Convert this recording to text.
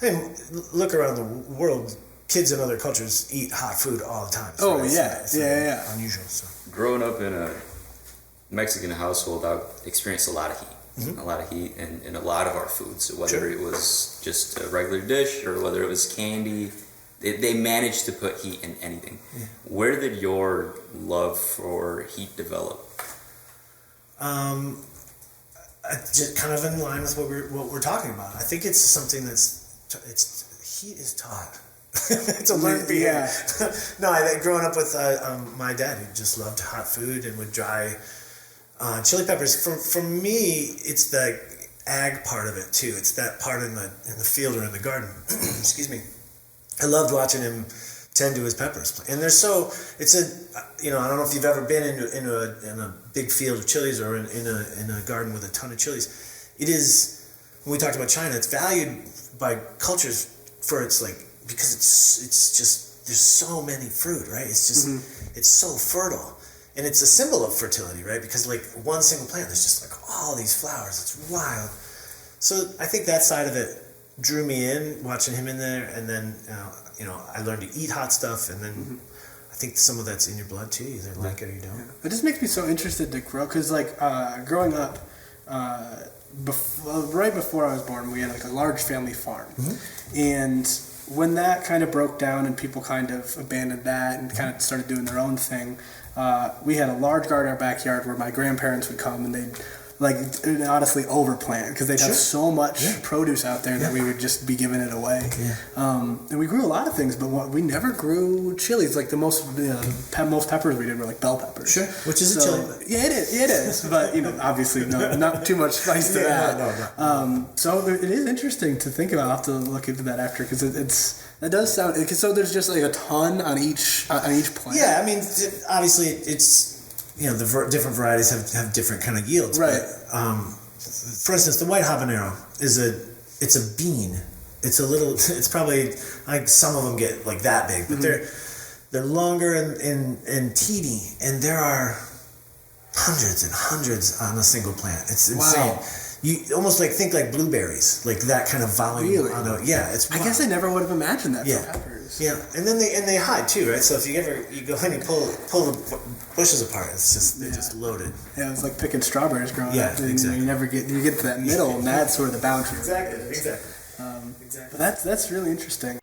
I mean, look around the world. Kids in other cultures eat hot food all the time. So it's unusual. So growing up in a Mexican household, I experienced a lot of heat, in a lot of our foods. So whether it was just a regular dish or whether it was candy, they managed to put heat in anything. Yeah. Where did your love for heat develop? Just kind of in line with what we're talking about. I think it's something heat is taught. It's a learned behavior. No, growing up with my dad, who just loved hot food and would dry chili peppers. For me, it's the ag part of it too. It's that part in the field or in the garden. Excuse me. I loved watching him tend to his peppers, and I don't know if you've ever been in a big field of chilies or in a garden with a ton of chilies. It is, when we talked about China, it's valued by cultures for its because it's just, there's so many fruit, right? It's just, it's so fertile. And it's a symbol of fertility, right? Because one single plant, there's just all these flowers. It's wild. So I think that side of it drew me in, watching him in there. And then, I learned to eat hot stuff. And then I think some of that's in your blood too. You either like it or you don't. Yeah. It just makes me so interested to grow. Because growing up, right before I was born, we had a large family farm. And when that kind of broke down and people kind of abandoned that and kind of started doing their own thing, we had a large garden in our backyard where my grandparents would come and they'd honestly overplant because they'd have so much produce out there that we would just be giving it away. And we grew a lot of things, but we never grew chilies. The most peppers we did were bell peppers. Sure, which is a chili. Yeah, it is. But obviously, not too much spice to that. No. So it is interesting to think about. I'll have to look into that after because that does sound. So there's just a ton on each plant. Yeah, I mean, obviously it's. The different varieties have different kind of yields. Right. But, for instance, the white habanero it's a bean. It's probably some of them get that big, but they're longer and teeny, and there are hundreds and hundreds on a single plant. It's insane. Wow. You almost think blueberries, that kind of volume. Really? It's wild. I guess I never would have imagined that for peppers. Yeah, and then they hide too, right? So if you go in and pull the bushes apart, it's just they're just loaded. Yeah, it's like picking strawberries growing up. Exactly. You get to that middle, and that's where the boundary. Exactly. But that's really interesting.